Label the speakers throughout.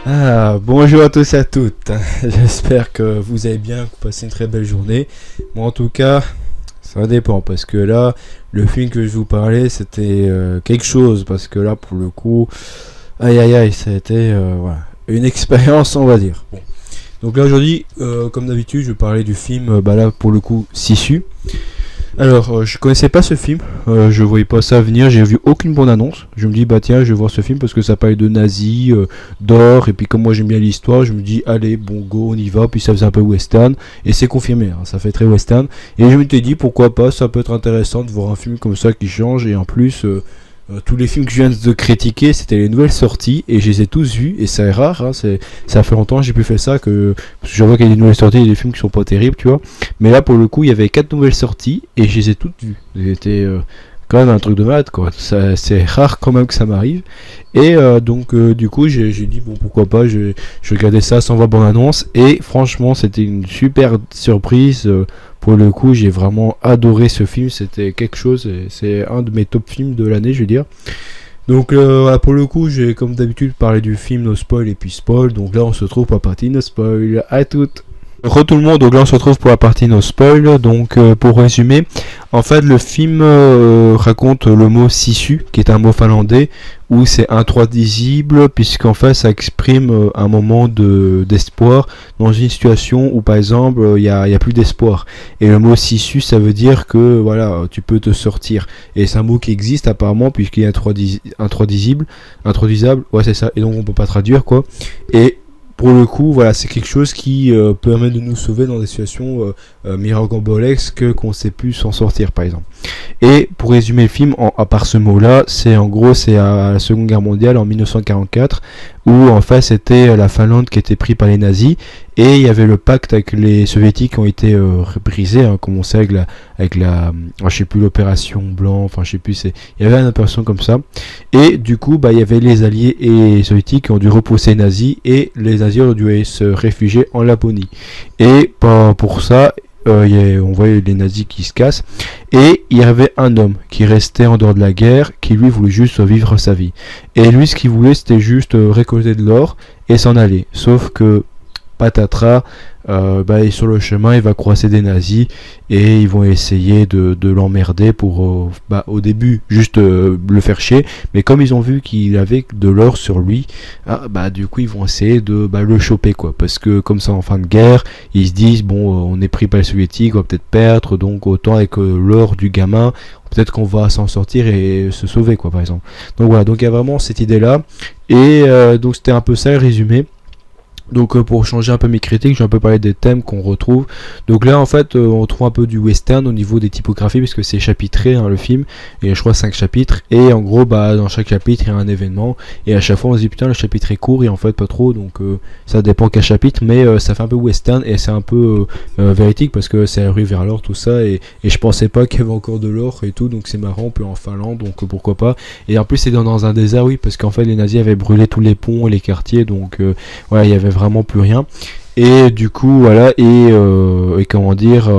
Speaker 1: Bonjour à tous et à toutes. J'espère que vous allez bien, que vous passez une très belle journée. Moi, en tout cas, ça dépend parce que là, le film que je vous parlais, c'était quelque chose parce que là, pour le coup, aïe aïe aïe, ça a été voilà, une expérience, on va dire. Bon. Donc là, aujourd'hui, comme d'habitude, je vais parler du film, là, pour le coup, Sisu. Alors, je connaissais pas ce film, je voyais pas ça venir, j'ai vu aucune bonne annonce. Je me dis, bah tiens, je vais voir ce film parce que ça parlait de nazis, d'or, et puis comme moi j'aime bien l'histoire, je me dis, allez, bon, go, on y va, puis ça faisait un peu western, et c'est confirmé, hein, ça fait très western. Et je me suis dit, pourquoi pas, ça peut être intéressant de voir un film comme ça qui change, et en plus, tous les films que je viens de critiquer, c'était les nouvelles sorties, et je les ai tous vus, et c'est rare, hein, ça fait longtemps que j'ai plus fait ça, parce que je vois qu'il y a des nouvelles sorties, et des films qui sont pas terribles, tu vois. Mais là, pour le coup, il y avait 4 nouvelles sorties, et je les ai toutes vues. C'était quand même un truc de malade, quoi. C'est rare quand même que ça m'arrive. Et du coup, j'ai dit, bon, pourquoi pas, je regardais ça sans voir bonne annonce, et franchement, c'était une super surprise. Pour le coup, j'ai vraiment adoré ce film, c'était quelque chose, c'est un de mes top films de l'année, je veux dire. Donc voilà, pour le coup, j'ai comme d'habitude parlé du film No Spoil et puis Spoil, donc là on se retrouve pour la partie No Spoil, à toutes. Re tout le monde, donc là on se retrouve pour la partie No Spoil, donc pour résumer, en fait le film raconte le mot sisu, qui est un mot finlandais, où c'est intraduisible, puisqu'en fait ça exprime un moment d'espoir dans une situation où par exemple il y a plus d'espoir. Et le mot sisu ça veut dire que voilà, tu peux te sortir. Et c'est un mot qui existe apparemment, puisqu'il est intraduisable, ouais c'est ça, et donc on peut pas traduire quoi. Et pour le coup, voilà, c'est quelque chose qui permet de nous sauver dans des situations miraculeuses qu'on sait plus s'en sortir, par exemple. Et pour résumer le film, à part ce mot-là, c'est en gros, c'est à la Seconde Guerre mondiale en 1944, où en fait c'était la Finlande qui était prise par les nazis, et il y avait le pacte avec les soviétiques qui ont été brisés, hein, comme on sait je sais plus, l'opération blanc, enfin je sais plus, il y avait une opération comme ça, et du coup il y avait les alliés et les soviétiques qui ont dû repousser les nazis, et les nazis ont dû se réfugier en Laponie. Et pour ça, on voyait les nazis qui se cassent, et il y avait un homme qui restait en dehors de la guerre, qui lui voulait juste vivre sa vie. Et lui, ce qu'il voulait, c'était juste récolter de l'or et s'en aller. Sauf que patatras, sur le chemin, il va croiser des nazis, et ils vont essayer de l'emmerder pour, au début, juste le faire chier. Mais comme ils ont vu qu'il avait de l'or sur lui, du coup, ils vont essayer de le choper, quoi. Parce que comme ça, en fin de guerre, ils se disent, bon, on est pris par les soviétiques, on va peut-être perdre, donc autant avec l'or du gamin, peut-être qu'on va s'en sortir et se sauver, quoi, par exemple. Donc voilà, donc il y a vraiment cette idée-là. Et donc c'était un peu ça le résumé. Donc pour changer un peu mes critiques, j'ai un peu parlé des thèmes qu'on retrouve. Donc là en fait on retrouve un peu du western au niveau des typographies, puisque c'est chapitré, hein, le film, et je crois 5 chapitres, et en gros dans chaque chapitre il y a un événement, et à chaque fois on se dit putain le chapitre est court, et en fait pas trop, donc ça dépend quel chapitre, mais ça fait un peu western, et c'est un peu véridique, parce que c'est la rue vers l'or, tout ça, et je pensais pas qu'il y avait encore de l'or et tout, donc c'est marrant, on peut en Finlande, donc pourquoi pas. Et en plus c'est dans un désert, oui, parce qu'en fait les nazis avaient brûlé tous les ponts et les quartiers, donc voilà, il y avait vraiment plus rien. Et du coup voilà, et comment dire,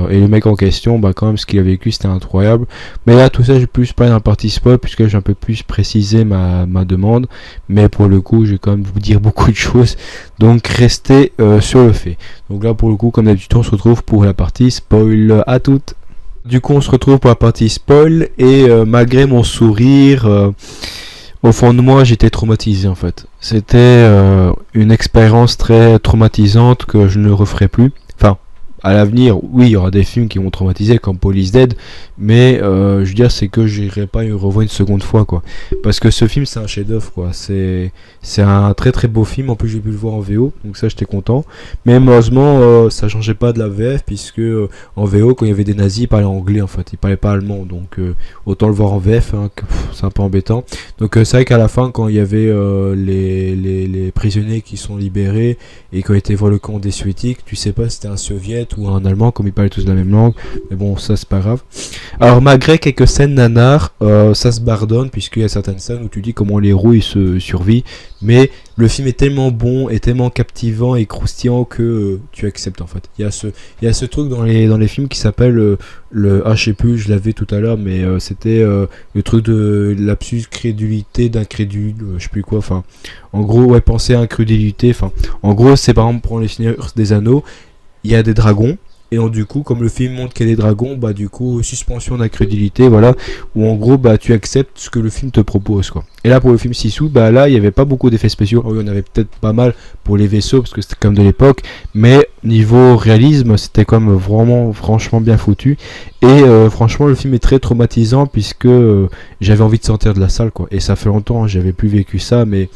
Speaker 1: et le mec en question, quand même ce qu'il a vécu c'était incroyable. Mais là tout ça j'ai plus pas dans la partie spoil, puisque j'ai un peu plus précisé ma demande, mais pour le coup je vais quand même vous dire beaucoup de choses, donc restez sur le fait. Donc là pour le coup, comme d'habitude, on se retrouve pour la partie spoil. À toutes. Du coup on se retrouve pour la partie spoil, et malgré mon sourire, au fond de moi, j'étais traumatisé en fait. C'était une expérience très traumatisante que je ne referai plus. Enfin, à l'avenir, oui, il y aura des films qui vont traumatiser comme Police Dead, mais je veux dire, c'est que j'irai pas y revoir une seconde fois, quoi. Parce que ce film, c'est un chef-d'œuvre, quoi. C'est un très très beau film. En plus, j'ai pu le voir en VO, donc ça, j'étais content. Mais malheureusement, ça changeait pas de la VF, puisque en VO, quand il y avait des nazis, ils parlaient anglais en fait, ils parlaient pas allemand, donc autant le voir en VF, hein, c'est un peu embêtant. Donc c'est vrai qu'à la fin, quand il y avait les prisonniers qui sont libérés et qui ont été voir le camp des soviétiques, tu sais pas si c'était un soviète tout en allemand, comme ils parlaient tous la même langue. Mais bon, ça c'est pas grave. Alors malgré quelques scènes nanars, ça se pardonne puisqu'il y a certaines scènes où tu dis comment les héros ils se survivent. Mais le film est tellement bon et tellement captivant et croustillant que tu acceptes en fait. Il y a ce truc dans les films qui s'appelle je sais plus, je l'avais tout à l'heure, mais c'était le truc de l'absurde crédulité d'incrédule, je sais plus quoi. Enfin, en gros, ouais, penser à incrédulité. Enfin, en gros, c'est par exemple pour les Seigneurs des Anneaux, il y a des dragons. Et donc, du coup, comme le film montre qu'il y a des dragons, bah du coup, suspension d'incrédulité, voilà, où en gros, bah tu acceptes ce que le film te propose, quoi. Et là, pour le film Sisu, bah là, il n'y avait pas beaucoup d'effets spéciaux. Oui, il y en avait peut-être pas mal pour les vaisseaux, parce que c'était comme de l'époque, mais niveau réalisme, c'était comme vraiment, franchement bien foutu. Et franchement, le film est très traumatisant, puisque j'avais envie de sortir de la salle, quoi. Et ça fait longtemps, j'avais plus vécu ça, mais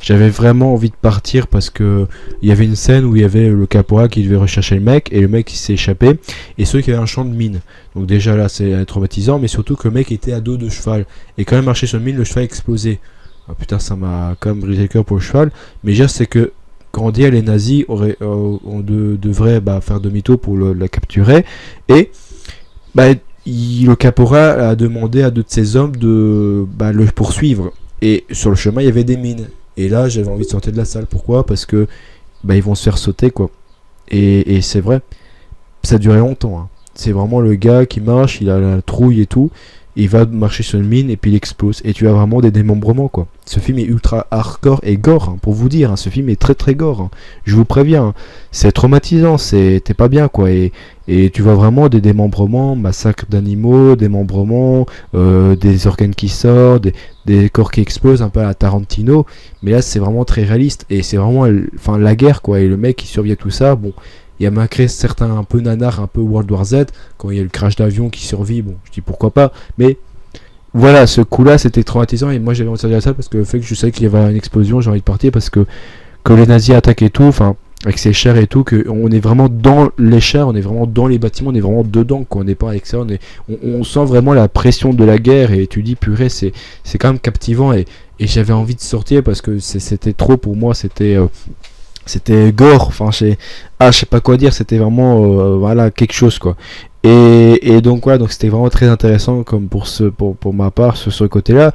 Speaker 1: j'avais vraiment envie de partir, parce que il y avait une scène où il y avait le caporal qui devait rechercher le mec, et le mec il s'est échappé, et ceux qui avaient un champ de mine. Donc déjà là c'est traumatisant, mais surtout que le mec était à dos de cheval, et quand il marchait sur le mine, le cheval explosait. Ah putain, ça m'a quand même brisé le cœur pour le cheval, mais déjà c'est que quand on dit les nazis devraient faire demi-tour pour la capturer, et le caporal a demandé à deux de ses hommes de le poursuivre, et sur le chemin il y avait des mines. Et là, j'avais envie de sortir de la salle. Pourquoi ? Parce que ils vont se faire sauter, quoi. Et c'est vrai, ça a duré longtemps. Hein. C'est vraiment le gars qui marche, il a la trouille et tout. Il va marcher sur une mine et puis il explose. Et tu as vraiment des démembrements, quoi. Ce film est ultra hardcore et gore, hein, pour vous dire. Hein. Ce film est très très gore. Hein. Je vous préviens. Hein. C'est traumatisant, t'es pas bien, quoi. Et tu vois vraiment des démembrements, massacre d'animaux, démembrements, des organes qui sortent, des corps qui explosent, un peu à la Tarantino. Mais là, c'est vraiment très réaliste. Et c'est vraiment la guerre, quoi. Et le mec qui survit à tout ça, bon... Il y a malgré certains un peu nanars, un peu World War Z, quand il y a le crash d'avion qui survit, bon, je dis pourquoi pas, mais voilà, ce coup-là, c'était traumatisant, et moi j'avais envie de sortir de ça parce que le fait que je savais qu'il y avait une explosion, j'ai envie de partir parce que les nazis attaquent et tout, enfin, avec ses chars et tout, qu'on est vraiment dans les chars, on est vraiment dans les bâtiments, on est vraiment dedans, quoi, on n'est pas avec ça, on sent vraiment la pression de la guerre, et tu dis, purée, c'est quand même captivant, et j'avais envie de sortir parce que c'était trop pour moi, c'était gore, enfin je sais pas quoi dire, c'était vraiment quelque chose, quoi. Et donc voilà, donc c'était vraiment très intéressant comme pour ma part sur ce côté-là.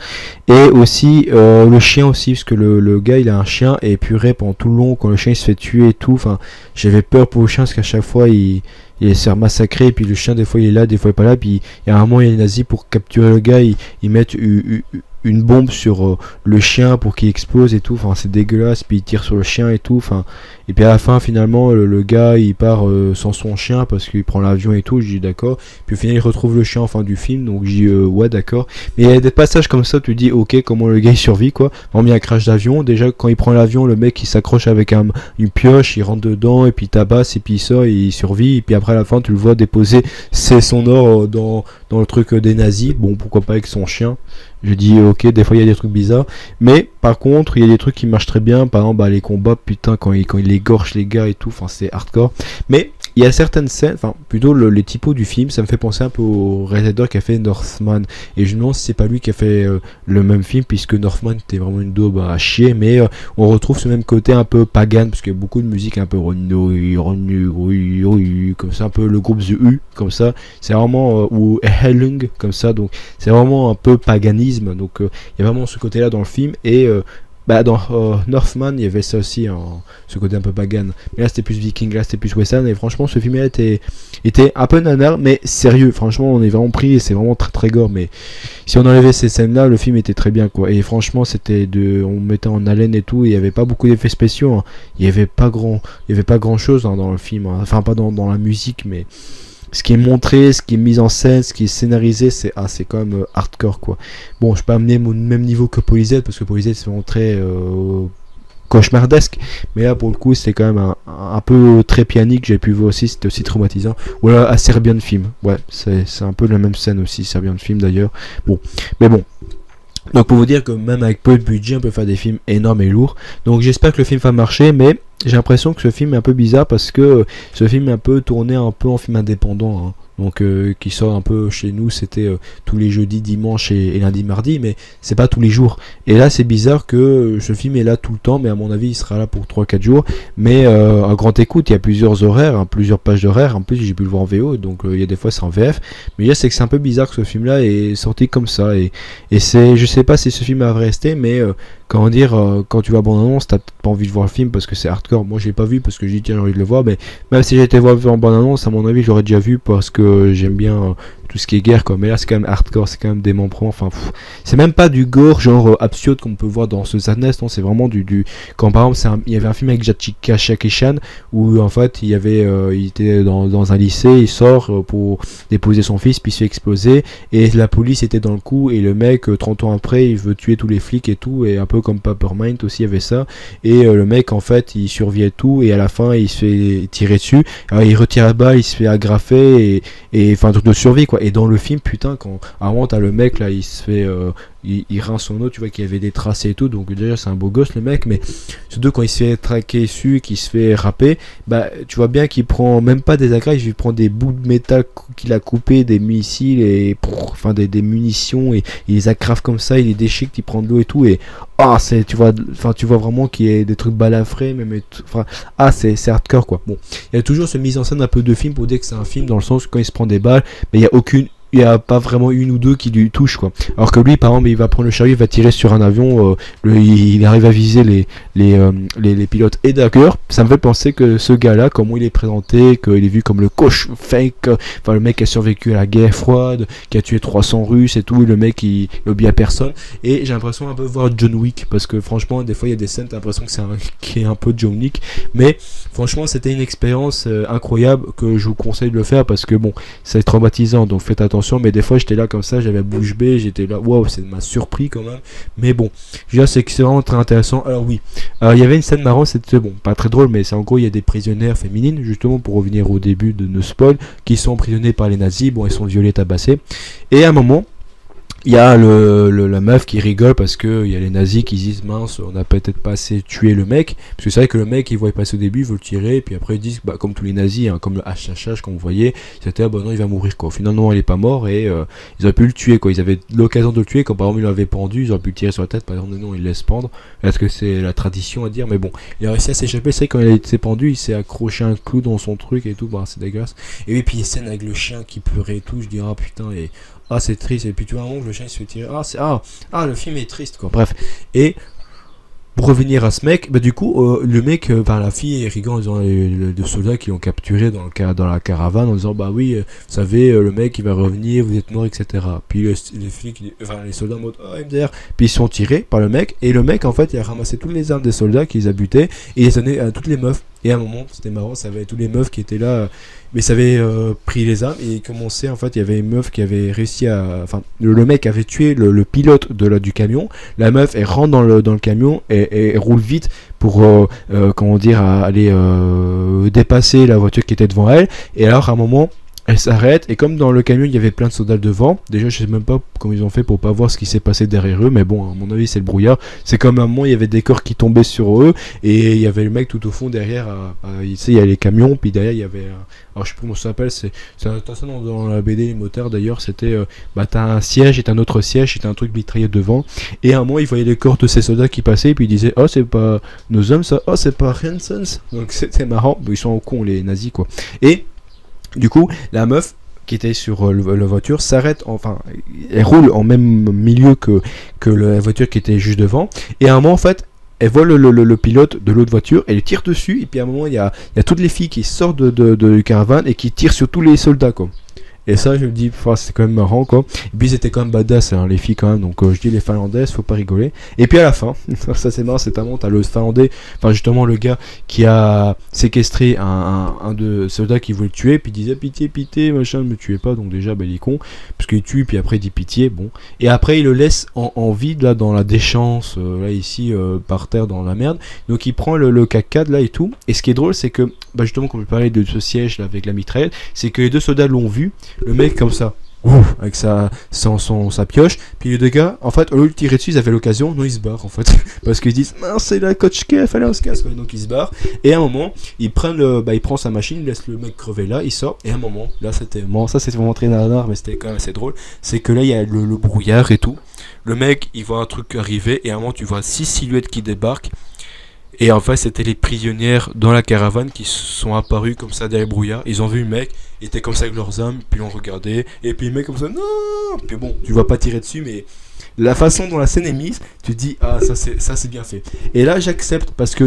Speaker 1: Et aussi le chien aussi, parce que le gars il a un chien, et purée pendant tout le long quand le chien il se fait tuer et tout, enfin j'avais peur pour le chien parce qu'à chaque fois il se fait massacrer, et puis le chien des fois il est là, des fois il est pas là, puis il y a un moment il y a les nazis pour capturer le gars, ils mettent une bombe sur le chien pour qu'il explose et tout, enfin c'est dégueulasse, puis il tire sur le chien et tout, enfin, et puis à la fin finalement le gars il part sans son chien parce qu'il prend l'avion et tout, je dis d'accord, puis au final il retrouve le chien en fin du film, donc je dis ouais d'accord, mais il y a des passages comme ça, tu dis ok, comment le gars il survit, quoi. Par exemple il y a un crash d'avion, déjà quand il prend l'avion, le mec il s'accroche avec une pioche, il rentre dedans et puis il tabasse, et puis il sort et il survit, et puis après à la fin tu le vois déposer son or dans le truc des nazis, bon pourquoi pas avec son chien. Je dis ok, des fois il y a des trucs bizarres, mais par contre il y a des trucs qui marchent très bien, par exemple les combats, putain quand il égorge les gars et tout, enfin c'est hardcore, mais il y a certaines scènes, enfin plutôt les typos du film, ça me fait penser un peu au réalisateur qui a fait Northman, et je me demande si c'est pas lui qui a fait le même film, puisque Northman était vraiment une daube à chier, mais on retrouve ce même côté un peu pagan, parce qu'il y a beaucoup de musique un peu comme ça, un peu le groupe The U, comme ça, c'est vraiment, ou Hellung, comme ça, donc c'est vraiment un peu paganisme, donc il y a vraiment ce côté là dans le film, et dans Northman il y avait ça aussi, ce côté un peu pagan, mais là c'était plus viking, là c'était plus western, et franchement ce film là était un peu nanar, mais sérieux, franchement on est vraiment pris, et c'est vraiment très très gore, mais si on enlevait ces scènes là, le film était très bien, quoi, et franchement on mettait en haleine et tout, et il y avait pas beaucoup d'effets spéciaux, hein. Il y avait pas grand chose, hein, dans le film, hein. Enfin pas dans la musique, mais ce qui est montré, ce qui est mis en scène, ce qui est scénarisé, c'est quand même hardcore, quoi. Bon, je peux amener mon même niveau que Polizette, parce que Polizette c'est vraiment très cauchemardesque, mais là pour le coup c'est quand même un peu très pianique, j'ai pu voir aussi, c'était aussi traumatisant. Ou là à Serbian Film, ouais, c'est un peu la même scène aussi, Serbian Film d'ailleurs. Bon, mais bon. Donc pour vous dire que même avec peu de budget, on peut faire des films énormes et lourds. Donc j'espère que le film va marcher, mais j'ai l'impression que ce film est un peu bizarre parce que ce film est un peu tourné un peu en film indépendant, hein. donc qui sort un peu chez nous, c'était tous les jeudis, dimanches et lundi, mardi, mais c'est pas tous les jours. Et là c'est bizarre que ce film est là tout le temps, mais à mon avis il sera là pour 3-4 jours, mais à grande écoute, il y a plusieurs horaires, hein, plusieurs pages d'horaires, en plus j'ai pu le voir en VO, donc il y a des fois c'est en VF, mais là c'est que c'est un peu bizarre que ce film là est sorti comme ça, et c'est, je sais pas si ce film va rester, mais comment dire, quand tu vois bande-annonce, t'as peut-être pas envie de voir le film parce que c'est hardcore. Moi, j'ai pas vu parce que j'ai dit tiens, j'ai envie de le voir, mais même si j'ai été voir en bande-annonce, à mon avis, j'aurais déjà vu parce que j'aime bien tout ce qui est guerre, quoi. Mais là, c'est quand même hardcore, c'est quand même démembrement. Enfin, c'est même pas du gore genre absurde qu'on peut voir dans ce Sadness, non, c'est vraiment quand par exemple, il y avait un film avec Jackie Chan où en fait, il était dans un lycée, il sort pour déposer son fils, puis il se fait exploser, et la police était dans le coup, et le mec, 30 ans après, il veut tuer tous les flics et tout, et un peu comme Peppermint aussi, il y avait ça, et le mec, en fait, il survit et tout, et à la fin, il se fait tirer dessus, alors il retire la balle, il se fait agrafer, et enfin, un truc de survie, quoi. Et dans le film, putain, quand avant, t'as le mec, là, il se fait... il rince son eau, tu vois qu'il y avait des tracés et tout, donc déjà c'est un beau gosse le mec, mais surtout quand il se fait traquer dessus, qu'il se fait râper, bah tu vois bien qu'il prend même pas des agrafes, il prend des bouts de métal qu'il a coupé, des missiles et enfin des munitions, et il les agrafe comme ça, il les déchiquette, il prend de l'eau et tout, et c'est, tu vois vraiment qu'il y a des trucs balafrés, même c'est hardcore, quoi. Bon, il y a toujours ce mise en scène un peu de film pour dire que c'est un film, dans le sens que quand il se prend des balles, mais il n'y a pas vraiment une ou deux qui lui touchent, quoi. Alors que lui, par exemple, il va prendre le chariot, il va tirer sur un avion, il arrive à viser les pilotes. Et d'ailleurs, ça me fait penser que ce gars-là, comment il est présenté, qu'il est vu comme le coach fake, enfin le mec qui a survécu à la guerre froide, qui a tué 300 Russes et tout, le mec il obéit à personne. Et j'ai l'impression un peu de voir John Wick, parce que franchement, des fois il y a des scènes, t'as l'impression que qui est un peu John Wick. Mais franchement, c'était une expérience incroyable que je vous conseille de le faire, parce que bon, c'est traumatisant, donc faites attention. Mais des fois j'étais là comme ça, j'avais bouche bée, j'étais là, waouh, ça m'a surpris quand même. Mais bon, c'est vraiment très intéressant. Alors oui, il y avait une scène marrante, c'était bon, pas très drôle, mais c'est en gros, il y a des prisonnières féminines, justement pour revenir au début de nos spoil, qui sont emprisonnées par les nazis. Bon, elles sont violées, tabassées, et à un moment, il y a la meuf qui rigole parce que il y a les nazis qui disent mince, on a peut-être pas assez tué le mec, parce que c'est vrai que le mec il voit passer au début, il veut le tirer, et puis après ils disent bah, comme tous les nazis, hein, comme le HHH comme vous voyez, c'était bah non, il va mourir, quoi. Finalement il est pas mort, et ils auraient pu le tuer, quoi. Ils avaient l'occasion de le tuer, quand par exemple ils l'avaient pendu, ils auraient pu le tirer sur la tête, par exemple. Non, ils le laissent pendre, est-ce que c'est la tradition à dire, mais bon, il a réussi à s'échapper. C'est vrai, quand il a été pendu, il s'est accroché un clou dans son truc et tout, bah c'est dégueulasse. Et puis les scènes avec le chien qui pleurait et tout, je dis ah putain, et c'est triste, et puis tu vois un moment que le chien se fait tirer, le film est triste, quoi. Bref, et pour revenir à ce mec, bah du coup le mec, la fille rigole en disant les soldats qui l'ont capturé dans la caravane, en disant bah oui, vous savez, le mec il va revenir, vous êtes mort, etc. Puis les soldats en mode MDR, puis ils sont tirés par le mec, et le mec en fait il a ramassé toutes les armes des soldats qui les a butés, et il les a donné à toutes les meufs. Et à un moment, c'était marrant, ça avait tous les meufs qui étaient là, mais ça avait pris les armes, et il commençait, en fait, il y avait une meuf qui avait réussi à... Enfin, le mec avait tué le pilote du camion, la meuf, elle rentre dans le camion, et roule vite pour, aller dépasser la voiture qui était devant elle, et alors, à un moment... Elle s'arrête, et comme dans le camion il y avait plein de soldats devant, déjà je sais même pas comment ils ont fait pour pas voir ce qui s'est passé derrière eux, mais bon, à mon avis c'est le brouillard. C'est comme à un moment il y avait des corps qui tombaient sur eux, et il y avait le mec tout au fond derrière, il y a les camions, puis derrière il y avait alors je sais plus comment ça s'appelle, c'est ça dans la BD Les Motards d'ailleurs, c'était t'as un siège et t'as un autre siège et t'as un truc mitraillé devant, et à un moment il voyait les corps de ces soldats qui passaient, et puis il disait oh c'est pas nos hommes ça, oh c'est pas Hansons, donc c'était marrant. Ils sont au con les nazis, quoi. Et du coup, la meuf qui était sur la voiture s'arrête, enfin, elle roule en même milieu que la voiture qui était juste devant, et à un moment, en fait, elle voit le pilote de l'autre voiture, elle tire dessus, et puis à un moment, il y a toutes les filles qui sortent de caravane et qui tirent sur tous les soldats, quoi. Et ça, je me dis, c'est quand même marrant, quoi. Et puis, c'était quand même badass, hein, les filles, quand même. Donc, je dis les Finlandaises, faut pas rigoler. Et puis, à la fin, ça c'est marrant, c'est tellement, t'as le Finlandais, enfin, justement, le gars qui a séquestré un de soldats qui voulait le tuer, puis il disait, pitié, machin, ne me tuez pas. Donc, déjà, il est con, parce qu'il tue, puis après, il dit pitié, bon. Et après, il le laisse en vide, là, dans la déchéance, là, ici, par terre, dans la merde. Donc, il prend le CAC-4, là, et tout. Et ce qui est drôle, c'est que, justement, comme je parlais de ce siège, là, avec la mitraillette, c'est que les deux soldats l'ont vu. Le mec comme ça, ouf, avec sa pioche. Puis les deux gars, en fait, au lieu de tirer dessus, ils avaient l'occasion, non, ils se barrent en fait. Parce qu'ils disent, mince, c'est la coach K, fallait on se casse. Donc ils se barrent. Et à un moment, il prend sa machine, il laisse le mec crever là, il sort. Et à un moment, là c'était. Bon, ça c'était vraiment très nanar, mais c'était quand même assez drôle. C'est que là, il y a le brouillard et tout. Le mec, il voit un truc arriver. Et à un moment, tu vois 6 silhouettes qui débarquent. Et en fait, c'était les prisonnières dans la caravane qui sont apparus comme ça derrière le brouillard. Ils ont vu le mec, ils étaient comme ça avec leurs armes, puis on regardait. Et puis le mec comme ça, non. Puis bon, tu vas pas tirer dessus, mais la façon dont la scène est mise, tu te dis ah ça c'est bien fait. Et là j'accepte parce que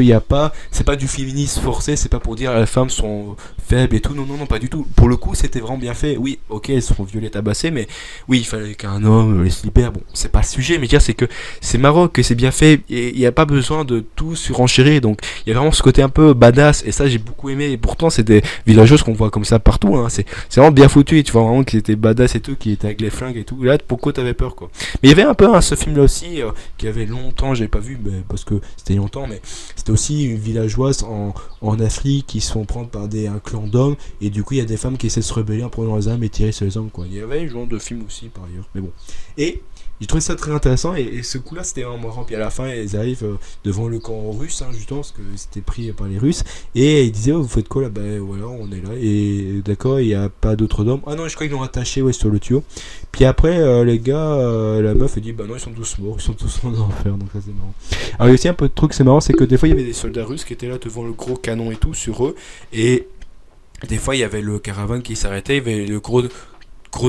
Speaker 1: c'est pas du féminisme forcé, c'est pas pour dire les femmes sont faibles et tout, non non non pas du tout. Pour le coup c'était vraiment bien fait. Oui ok elles sont violées tabassées, mais oui il fallait qu'un homme les libère. Bon c'est pas le sujet, mais dire c'est que c'est marrant que c'est bien fait et il y a pas besoin de tout surenchérir. Donc il y a vraiment ce côté un peu badass et ça j'ai beaucoup aimé. Et pourtant c'est des villageuses qu'on voit comme ça partout. Hein. C'est vraiment bien foutu. Et tu vois vraiment qu'ils étaient badass et tout, qui étaient avec les flingues et tout. Là pourquoi t'avais peur quoi. Mais il y avait un peu ce film là aussi qui avait longtemps j'ai pas vu parce que c'était longtemps, mais c'était aussi une villageoise en Afrique qui se font prendre par un clan d'hommes et du coup il y a des femmes qui essaient de se rebeller en prenant les armes et tirer sur les hommes quoi. Il y avait un genre de film aussi par ailleurs, mais bon. Et j'ai trouvé ça très intéressant et ce coup là c'était vraiment marrant. Puis à la fin ils arrivent devant le camp russe hein, justement parce que c'était pris par les Russes et ils disaient oh, vous faites quoi là, ben voilà on est là et d'accord il n'y a pas d'autres d'hommes. Ah non je crois qu'ils l'ont attaché ouais sur le tuyau. Puis après les gars la meuf elle dit bah non ils sont tous morts, ils sont tous en enfer, donc ça c'est marrant. Alors il y a aussi un peu de truc c'est marrant, c'est que des fois il y avait des soldats russes qui étaient là devant le gros canon et tout sur eux et des fois il y avait le caravane qui s'arrêtait, il y avait le gros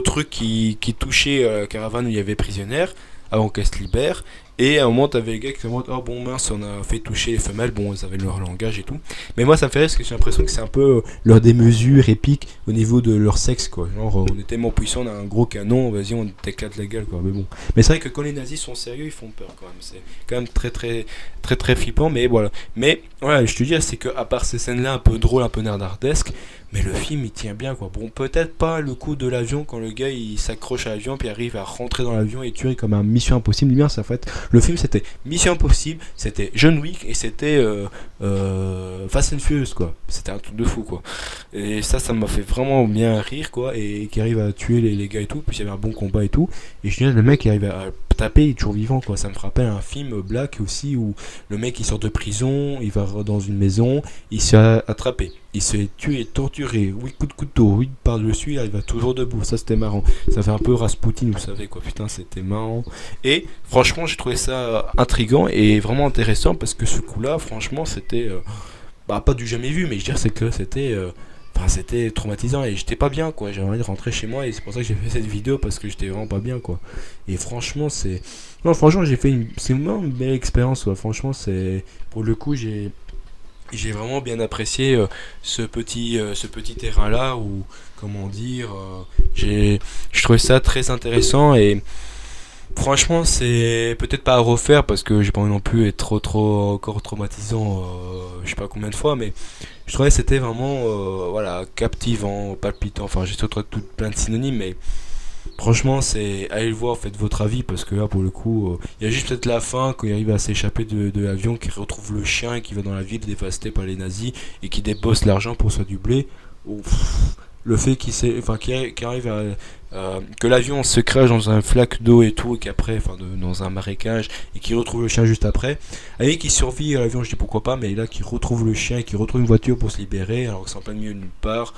Speaker 1: truc qui touchait la caravane où il y avait prisonnières avant qu'elles se libèrent. Et à un moment, t'avais les gars qui se demandent oh bon mince, on a fait toucher les femelles, bon, ils avaient leur langage et tout. Mais moi, ça me fait rire parce que j'ai l'impression que c'est un peu leur démesure épique au niveau de leur sexe, quoi. Genre, on est tellement puissant, on a un gros canon, vas-y, on t'éclate la gueule, quoi. Mais bon. Mais c'est vrai que quand les nazis sont sérieux, ils font peur quand même. C'est quand même très, très, très, très flippant, mais voilà. Mais voilà, je te dis, c'est que à part ces scènes-là un peu drôles, un peu nerdardesques, mais le film il tient bien quoi. Bon peut-être pas le coup de l'avion quand le gars il s'accroche à l'avion puis arrive à rentrer dans l'avion et tuer comme un Mission Impossible. Bien ça en fait. Le film c'était Mission Impossible, c'était John Wick et c'était Fast and Furious quoi. C'était un truc de fou quoi. Et ça m'a fait vraiment bien rire quoi et qui arrive à tuer les gars et tout. Puis il y avait un bon combat et tout. Et je dis le mec il arrive à taper, il est toujours vivant quoi. Ça me rappelle un film Black aussi où le mec il sort de prison, il va dans une maison, il se fait attraper. Il se fait tuer, torturer, oui coup de couteau, oui par-dessus, il arrive toujours debout. Ça c'était marrant. Ça fait un peu Rasputin, vous savez quoi. Putain, c'était marrant. Et franchement, j'ai trouvé ça intriguant et vraiment intéressant parce que ce coup-là, franchement, c'était pas du jamais vu, mais je veux dire c'est que c'était traumatisant et j'étais pas bien quoi. J'avais envie de rentrer chez moi et c'est pour ça que j'ai fait cette vidéo parce que j'étais vraiment pas bien quoi. Et franchement, franchement, c'est vraiment une belle expérience quoi. Franchement, c'est pour le coup, j'ai vraiment bien apprécié ce petit terrain là où comment dire je trouvais ça très intéressant et franchement c'est peut-être pas à refaire parce que j'ai pas envie non plus être trop encore traumatisant je sais pas combien de fois mais je trouvais que c'était vraiment voilà captivant palpitant enfin j'ai trouvé tout plein de synonymes mais franchement, c'est allez le voir, faites votre avis parce que là pour le coup, il y a juste peut-être la fin quand il arrive à s'échapper de l'avion, qui retrouve le chien et qui va dans la ville dévastée par les nazis et qui débosse l'argent pour se faire du blé. Le fait qu'il arrive que l'avion se crache dans un flaque d'eau et tout et qu'après, dans un marécage et qu'il retrouve le chien juste après. Allez, qui survit à l'avion, je dis pourquoi pas, mais là qui retrouve le chien et qui retrouve une voiture pour se libérer alors que c'est en plein milieu de nulle part.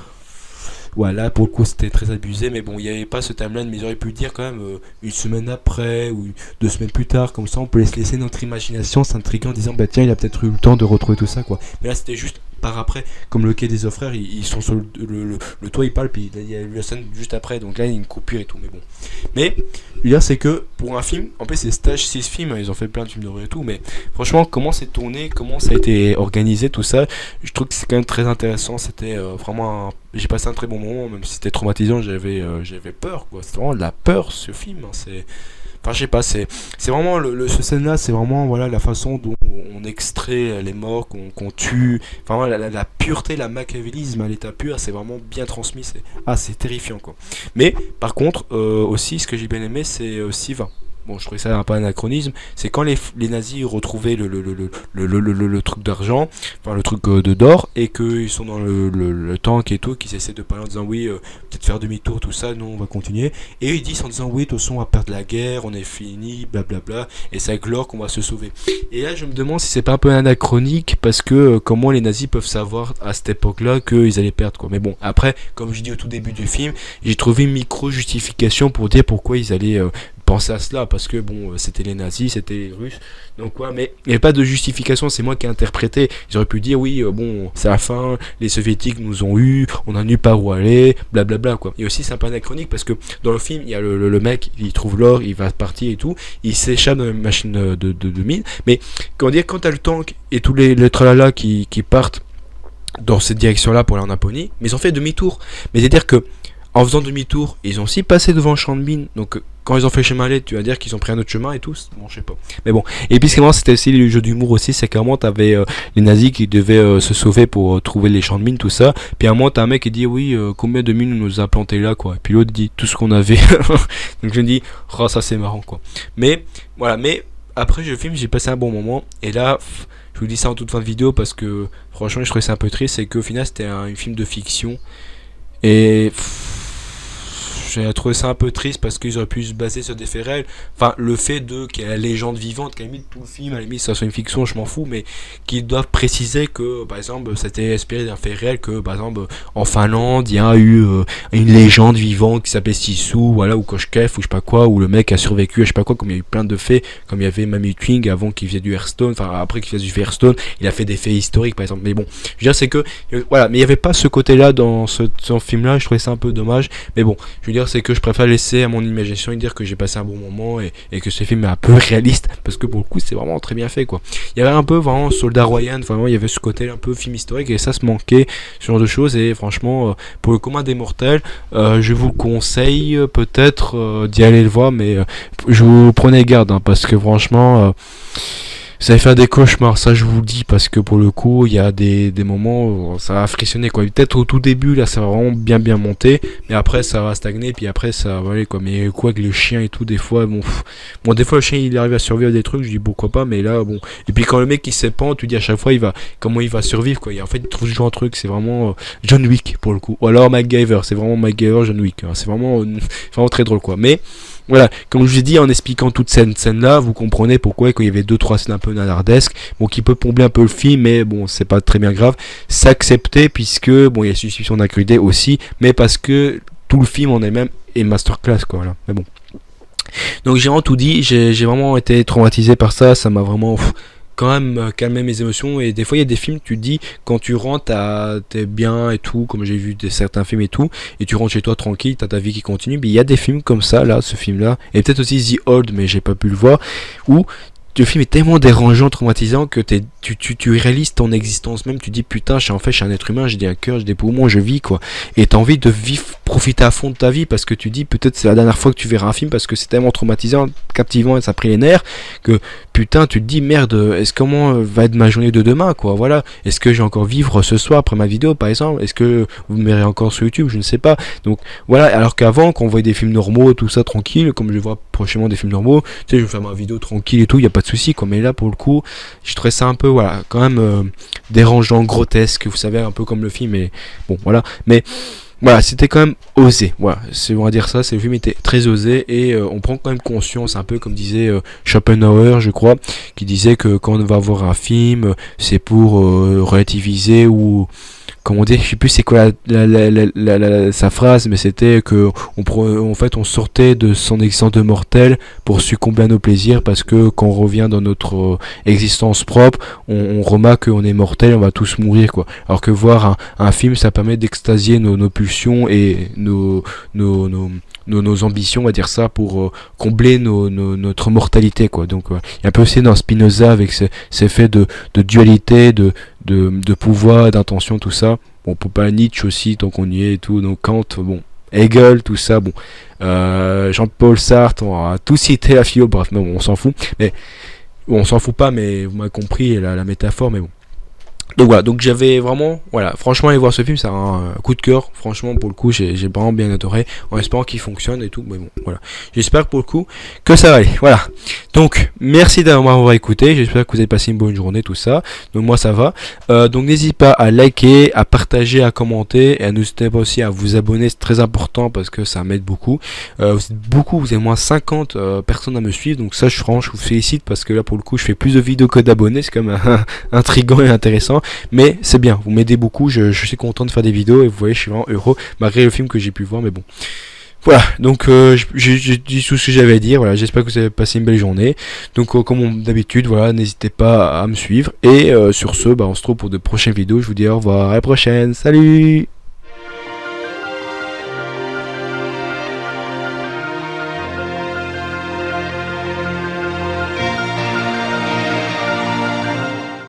Speaker 1: Voilà, pour le coup, c'était très abusé, mais bon, il n'y avait pas ce timeline, mais ils auraient pu le dire quand même une semaine après ou 2 semaines plus tard, comme ça on peut laisser notre imagination s'intriguer en disant bah tiens, il a peut-être eu le temps de retrouver tout ça quoi. Mais là, c'était juste par après, comme le quai des Orfèvres, ils sont sur le toit, ils parlent, puis il y a eu la scène juste après, donc là il y a une coupure et tout, mais bon. Mais, je veux dire, c'est que pour un film, en plus c'est stage 6 films, ils ont fait plein de films d'horreur et tout, mais franchement, comment c'est tourné, comment ça a été organisé, tout ça, je trouve que c'est quand même très intéressant, c'était j'ai passé un très bon moment, même si c'était traumatisant, j'avais peur, quoi, c'était vraiment de la peur ce film, hein. Enfin, je sais pas, c'est vraiment ce scène-là, c'est vraiment voilà la façon dont on extrait les morts, qu'on tue, enfin voilà, la pureté, la machiavélisme à l'état pur, c'est vraiment bien transmis, c'est terrifiant quoi. Mais par contre, aussi, ce que j'ai bien aimé, c'est Siva. bon, je trouvais ça un peu anachronisme, c'est quand les nazis retrouvaient le truc d'argent, enfin le truc d'or, et qu'ils sont dans le tank et tout, qu'ils essaient de parler en disant oui, peut-être faire demi-tour, tout ça, non, on va continuer. Et eux, ils disent en disant oui, de toute façon, on va perdre la guerre, on est fini, blablabla, et c'est avec l'or qu'on va se sauver. Et là, je me demande si c'est pas un peu anachronique, parce que comment les nazis peuvent savoir à cette époque-là qu'ils allaient perdre, quoi. Mais bon, après, comme je dis au tout début du film, j'ai trouvé une micro-justification pour dire pourquoi ils allaient penser à cela, parce que bon, c'était les nazis, c'était les russes, donc quoi, mais il n'y avait pas de justification, c'est moi qui ai interprété. J'aurais pu dire oui, bon, c'est la fin, les soviétiques nous ont eu, on a nulle part où aller, blablabla, quoi. Et aussi, c'est un peu anachronique, parce que dans le film, il y a le mec, il trouve l'or, il va partir et tout, il s'échappe dans une machine de mine, mais quand t'as le tank et tous les tralala qui partent dans cette direction-là pour aller en Laponie, mais ils ont fait demi-tour. Mais c'est-à-dire que en faisant demi-tour, ils ont aussi passé devant le champ de mine. Donc quand ils ont fait le chemin aller, tu vas dire qu'ils ont pris un autre chemin et tout. Bon, je sais pas. Mais bon. Et puis c'était aussi le jeu d'humour aussi, c'est qu'à un moment t'avais les nazis qui devaient se sauver pour trouver les champs de mine, tout ça. Puis à un moment t'as un mec qui dit oui, combien de mines on nous a planté là, quoi. Et puis l'autre dit tout ce qu'on avait. Donc je me dis, oh, ça c'est marrant, quoi. Mais voilà, mais après le film, j'ai passé un bon moment. Et là, je vous dis ça en toute fin de vidéo parce que franchement, je trouvais ça un peu triste, c'est qu'au final c'était un film de fiction. Et j'ai trouvé ça un peu triste parce qu'ils auraient pu se baser sur des faits réels. Enfin, le fait qu'il y ait la légende vivante, qu'à la limite tout le film, à la limite ça soit une fiction, je m'en fous, mais qu'ils doivent préciser que, par exemple, c'était inspiré d'un fait réel, que, par exemple, en Finlande, il y a eu une légende vivante qui s'appelait Sisu, voilà, ou Koshkef, ou je sais pas quoi, où le mec a survécu, je sais pas quoi, comme il y a eu plein de faits, comme il y avait Mamie Twing avant qu'il faisait du Hearthstone, enfin, après qu'il faisait du Hearthstone, il a fait des faits historiques, par exemple. Mais bon, je veux dire, c'est que, voilà, mais il y avait pas ce côté-là dans ce film-là, je trouvais ça un peu dommage, mais bon, je veux dire, c'est que je préfère laisser à mon imagination et dire que j'ai passé un bon moment et que ce film est un peu réaliste parce que pour le coup c'est vraiment très bien fait, quoi. Il y avait un peu vraiment Soldat Ryan, vraiment il y avait ce côté un peu film historique et ça se manquait, ce genre de choses. Et franchement pour le commun des mortels, je vous conseille peut-être d'y aller le voir, mais je vous prenez garde, hein, parce que franchement ça va faire des cauchemars, ça je vous le dis, parce que pour le coup il y a des moments où ça va frictionner, quoi. Peut-être au tout début là ça va vraiment bien monter, mais après ça va stagner, puis après ça va aller, quoi. Mais quoi que le chien et tout, des fois bon des fois le chien il arrive à survivre à des trucs, je dis pourquoi pas, mais là bon. Et puis quand le mec il s'épand, tu dis à chaque fois comment il va survivre, quoi. Et en fait il trouve toujours un truc, c'est vraiment John Wick pour le coup, ou alors MacGyver, c'est vraiment MacGyver John Wick, hein. C'est vraiment très drôle, quoi. Mais voilà, comme je vous ai dit, en expliquant toute cette scène-là, vous comprenez pourquoi il y avait 2-3 scènes un peu nanardesques, bon, qui peut combler un peu le film, mais bon, c'est pas très bien grave. C'est accepté, puisque, bon, il y a suspicion d'accruité aussi, mais parce que tout le film en elle-même est masterclass, quoi, voilà. Mais bon. Donc j'ai vraiment tout dit, j'ai vraiment été traumatisé par ça, ça m'a vraiment quand même calmer mes émotions. Et des fois il y a des films, tu te dis, quand tu rentres t'es bien et tout, comme j'ai vu certains films et tout, et tu rentres chez toi tranquille, t'as ta vie qui continue. Mais il y a des films comme ça, là, ce film là, et peut-être aussi The Old, mais j'ai pas pu le voir, où le film est tellement dérangeant, traumatisant, que tu réalises ton existence même. Tu dis putain, je suis un être humain, j'ai un cœur, j'ai des poumons, je vis, quoi. Et t'as envie de vivre, profiter à fond de ta vie, parce que tu dis peut-être c'est la dernière fois que tu verras un film, parce que c'est tellement traumatisant, captivant, et ça a pris les nerfs, que putain, tu te dis merde, comment va être ma journée de demain, quoi. Voilà, est-ce que je vais encore vivre ce soir après ma vidéo, par exemple, est-ce que vous me verrez encore sur YouTube, je ne sais pas. Donc voilà, alors qu'avant, quand on voyait des films normaux, tout ça tranquille, comme je vois prochainement des films normaux, tu sais, je vais faire ma vidéo tranquille et tout, il y a pas de souci, quoi. Mais là pour le coup je trouvais ça un peu, voilà, quand même dérangeant, grotesque, vous savez, un peu comme le film. Et bon, voilà, mais voilà, c'était quand même osé, voilà, on va dire ça, le film était très osé. Et on prend quand même conscience, un peu comme disait Schopenhauer, je crois, qui disait que quand on va voir un film, c'est pour relativiser, ou comment dire, je sais plus c'est quoi sa phrase, mais c'était que en fait on sortait de son existence de mortel pour succomber à nos plaisirs, parce que quand on revient dans notre existence propre, on remarque qu'on est mortel, on va tous mourir, quoi. Alors que voir un film, ça permet d'extasier nos pulsions et nos ambitions, on va dire ça, pour combler notre mortalité, quoi. Donc il y a un peu aussi dans Spinoza avec ces faits de dualité, de pouvoir, d'intention, tout ça. Bon, peut pas Nietzsche aussi, tant qu'on y est et tout, donc Kant, bon, Hegel, tout ça, bon, Jean-Paul Sartre, on a tout cité la philo, bref, mais bon, on s'en fout, mais bon, on s'en fout pas, mais vous m'avez compris la métaphore, mais bon. Donc voilà, donc j'avais vraiment, voilà, franchement aller voir ce film, c'est un coup de cœur, franchement pour le coup j'ai vraiment bien adoré, en espérant qu'il fonctionne et tout, mais bon, voilà, j'espère pour le coup que ça va aller, voilà. Donc merci d'avoir écouté, j'espère que vous avez passé une bonne journée, tout ça, donc moi ça va, donc n'hésitez pas à liker, à partager, à commenter, et n'hésitez pas aussi à vous abonner, c'est très important parce que ça m'aide beaucoup, vous êtes beaucoup, vous avez moins 50 personnes à me suivre, donc ça franchement je vous félicite parce que là pour le coup je fais plus de vidéos que d'abonnés, c'est quand même intriguant et intéressant. Mais c'est bien, vous m'aidez beaucoup, je suis content de faire des vidéos et vous voyez, je suis vraiment heureux malgré le film que j'ai pu voir, mais bon. Voilà, donc j'ai dit tout ce que j'avais à dire, voilà, j'espère que vous avez passé une belle journée. Donc comme d'habitude, voilà, n'hésitez pas à me suivre. Et sur ce, on se retrouve pour de prochaines vidéos, je vous dis au revoir, à la prochaine, salut!